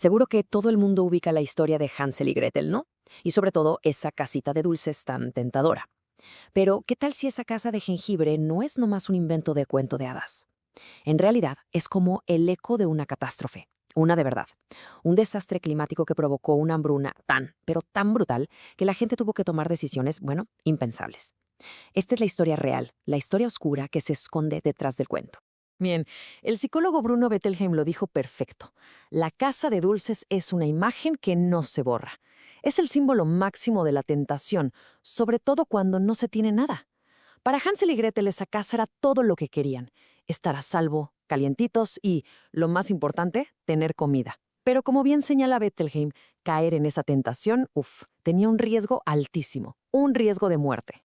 Seguro que todo el mundo ubica la historia de Hansel y Gretel, ¿no? Y sobre todo esa casita de dulces tan tentadora. Pero, ¿qué tal si esa casa de jengibre no es nomás un invento de cuento de hadas? En realidad, es como el eco de una catástrofe, una de verdad. Un desastre climático que provocó una hambruna pero tan brutal, que la gente tuvo que tomar decisiones, bueno, impensables. Esta es la historia real, la historia oscura que se esconde detrás del cuento. Bien, el psicólogo Bruno Bettelheim lo dijo perfecto. La casa de dulces es una imagen que no se borra. Es el símbolo máximo de la tentación, sobre todo cuando no se tiene nada. Para Hansel y Gretel esa casa era todo lo que querían. Estar a salvo, calientitos y, lo más importante, tener comida. Pero como bien señala Bettelheim, caer en esa tentación, tenía un riesgo altísimo, un riesgo de muerte.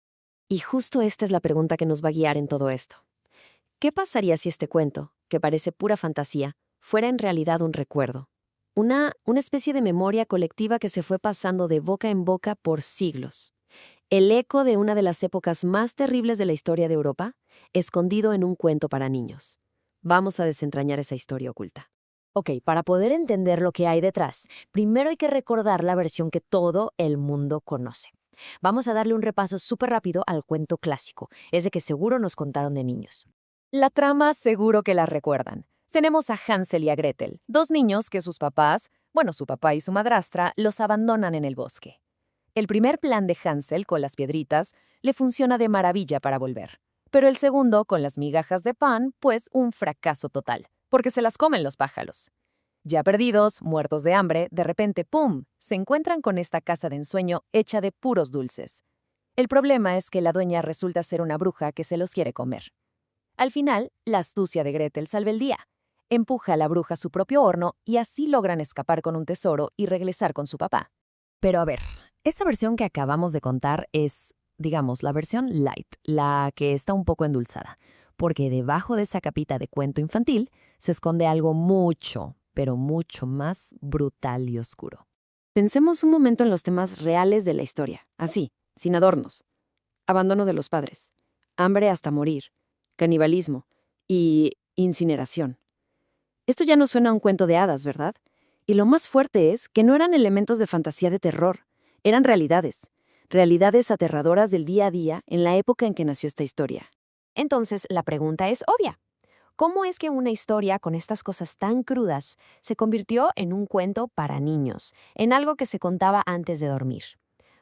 Y justo esta es la pregunta que nos va a guiar en todo esto. ¿Qué pasaría si este cuento, que parece pura fantasía, fuera en realidad un recuerdo? Una especie de memoria colectiva que se fue pasando de boca en boca por siglos. El eco de una de las épocas más terribles de la historia de Europa, escondido en un cuento para niños. Vamos a desentrañar esa historia oculta. Ok, para poder entender lo que hay detrás, primero hay que recordar la versión que todo el mundo conoce. Vamos a darle un repaso súper rápido al cuento clásico, ese que seguro nos contaron de niños. La trama seguro que la recuerdan. Tenemos a Hansel y a Gretel, dos niños que sus papás, su papá y su madrastra, los abandonan en el bosque. El primer plan de Hansel con las piedritas le funciona de maravilla para volver. Pero el segundo, con las migajas de pan, pues un fracaso total, porque se las comen los pájaros. Ya perdidos, muertos de hambre, de repente, ¡pum!, se encuentran con esta casa de ensueño hecha de puros dulces. El problema es que la dueña resulta ser una bruja que se los quiere comer. Al final, la astucia de Gretel salva el día. Empuja a la bruja a su propio horno y así logran escapar con un tesoro y regresar con su papá. Pero a ver, esta versión que acabamos de contar es, digamos, la versión light, la que está un poco endulzada, porque debajo de esa capita de cuento infantil se esconde algo mucho, pero mucho más brutal y oscuro. Pensemos un momento en los temas reales de la historia, así, sin adornos. Abandono de los padres, hambre hasta morir, canibalismo y incineración. Esto ya no suena a un cuento de hadas, ¿verdad? Y lo más fuerte es que no eran elementos de fantasía de terror, eran realidades, realidades aterradoras del día a día en la época en que nació esta historia. Entonces, la pregunta es obvia. ¿Cómo es que una historia con estas cosas tan crudas se convirtió en un cuento para niños, en algo que se contaba antes de dormir?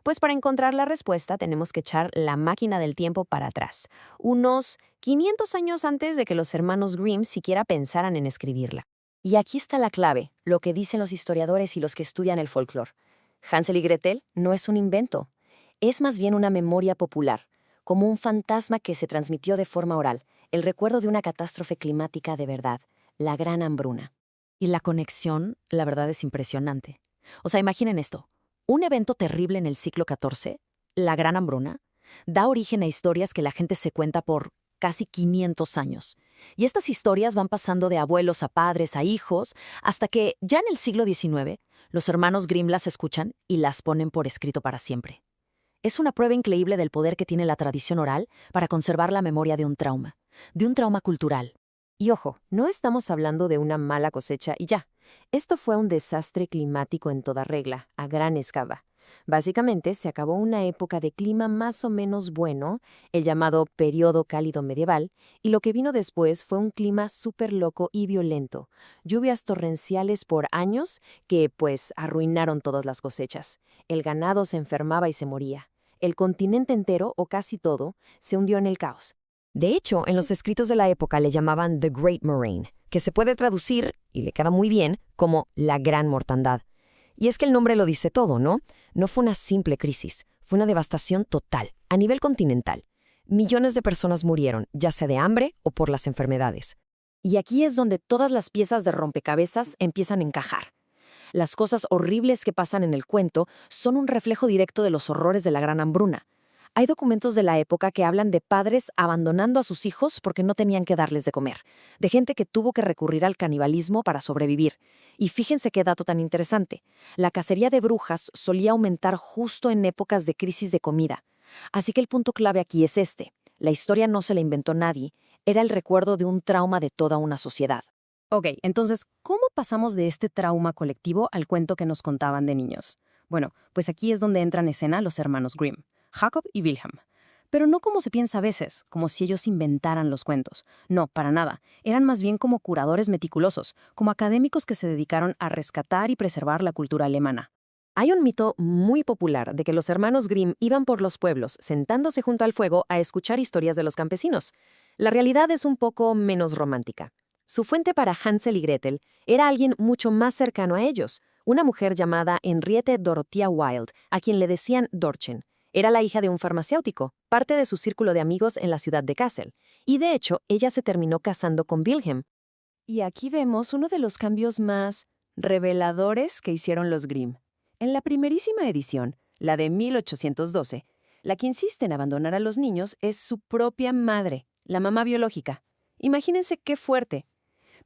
Pues para encontrar la respuesta tenemos que echar la máquina del tiempo para atrás, unos 500 años antes de que los hermanos Grimm siquiera pensaran en escribirla. Y aquí está la clave, lo que dicen los historiadores y los que estudian el folclore. Hansel y Gretel no es un invento, es más bien una memoria popular, como un fantasma que se transmitió de forma oral, el recuerdo de una catástrofe climática de verdad, la gran hambruna. Y la conexión, la verdad, es impresionante. O sea, imaginen esto. Un evento terrible en el siglo XIV, la Gran Hambruna, da origen a historias que la gente se cuenta por casi 500 años. Y estas historias van pasando de abuelos a padres a hijos, hasta que, ya en el siglo XIX, los hermanos Grimm las escuchan y las ponen por escrito para siempre. Es una prueba increíble del poder que tiene la tradición oral para conservar la memoria de un trauma cultural. Y ojo, no estamos hablando de una mala cosecha y ya. Esto fue un desastre climático en toda regla, a gran escala. Básicamente, se acabó una época de clima más o menos bueno, el llamado periodo cálido medieval, y lo que vino después fue un clima súper loco y violento, lluvias torrenciales por años que, pues, arruinaron todas las cosechas. El ganado se enfermaba y se moría. El continente entero, o casi todo, se hundió en el caos. De hecho, en los escritos de la época le llamaban The Great Moraine, que se puede traducir, y le queda muy bien, como la gran mortandad. Y es que el nombre lo dice todo, ¿no? No fue una simple crisis, fue una devastación total, a nivel continental. Millones de personas murieron, ya sea de hambre o por las enfermedades. Y aquí es donde todas las piezas de rompecabezas empiezan a encajar. Las cosas horribles que pasan en el cuento son un reflejo directo de los horrores de la Gran Hambruna. Hay documentos de la época que hablan de padres abandonando a sus hijos porque no tenían que darles de comer, de gente que tuvo que recurrir al canibalismo para sobrevivir. Y fíjense qué dato tan interesante. La cacería de brujas solía aumentar justo en épocas de crisis de comida. Así que el punto clave aquí es este. La historia no se la inventó nadie, era el recuerdo de un trauma de toda una sociedad. Ok, entonces, ¿cómo pasamos de este trauma colectivo al cuento que nos contaban de niños? Bueno, pues aquí es donde entran en escena los hermanos Grimm, Jacob y Wilhelm. Pero no como se piensa a veces, como si ellos inventaran los cuentos. No, para nada. Eran más bien como curadores meticulosos, como académicos que se dedicaron a rescatar y preservar la cultura alemana. Hay un mito muy popular de que los hermanos Grimm iban por los pueblos, sentándose junto al fuego a escuchar historias de los campesinos. La realidad es un poco menos romántica. Su fuente para Hansel y Gretel era alguien mucho más cercano a ellos, una mujer llamada Henriette Dorothea Wild, a quien le decían Dorchen. Era la hija de un farmacéutico, parte de su círculo de amigos en la ciudad de Kassel, y de hecho ella se terminó casando con Wilhelm. Y aquí vemos uno de los cambios más reveladores que hicieron los Grimm. En la primerísima edición, la de 1812, la que insiste en abandonar a los niños es su propia madre, la mamá biológica. Imagínense qué fuerte.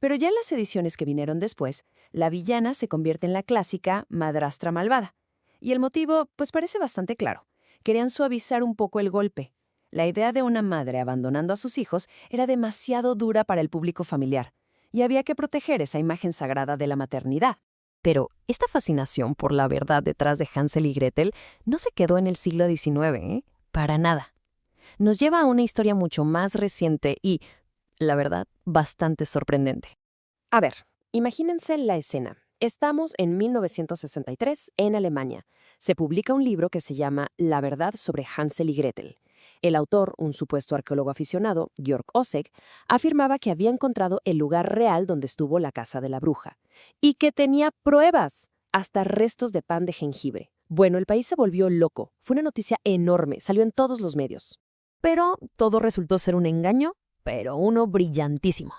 Pero ya en las ediciones que vinieron después, la villana se convierte en la clásica madrastra malvada. Y el motivo, pues parece bastante claro. Querían suavizar un poco el golpe. La idea de una madre abandonando a sus hijos era demasiado dura para el público familiar, y había que proteger esa imagen sagrada de la maternidad. Pero esta fascinación por la verdad detrás de Hansel y Gretel no se quedó en el siglo XIX, ¿eh? Para nada. Nos lleva a una historia mucho más reciente y, la verdad, bastante sorprendente. A ver, imagínense la escena. Estamos en 1963 en Alemania. Se publica un libro que se llama La verdad sobre Hansel y Gretel. El autor, un supuesto arqueólogo aficionado, Georg Osseg, afirmaba que había encontrado el lugar real donde estuvo la casa de la bruja y que tenía pruebas, hasta restos de pan de jengibre. Bueno, el país se volvió loco. Fue una noticia enorme, salió en todos los medios. Pero todo resultó ser un engaño, pero uno brillantísimo.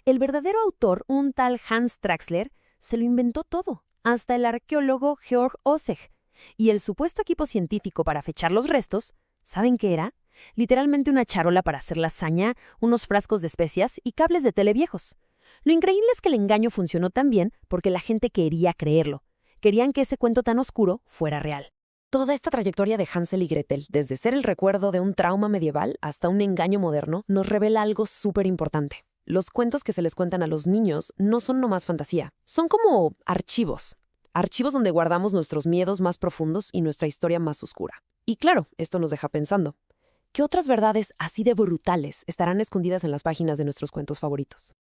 El verdadero autor, un tal Hans Traxler, se lo inventó todo, hasta el arqueólogo Georg Osseg. Y el supuesto equipo científico para fechar los restos, ¿saben qué era? Literalmente una charola para hacer lasaña, unos frascos de especias y cables de tele viejos. Lo increíble es que el engaño funcionó tan bien porque la gente quería creerlo. Querían que ese cuento tan oscuro fuera real. Toda esta trayectoria de Hansel y Gretel, desde ser el recuerdo de un trauma medieval hasta un engaño moderno, nos revela algo súper importante. Los cuentos que se les cuentan a los niños no son nomás fantasía, son como archivos. Archivos donde guardamos nuestros miedos más profundos y nuestra historia más oscura. Y claro, esto nos deja pensando, ¿qué otras verdades así de brutales estarán escondidas en las páginas de nuestros cuentos favoritos?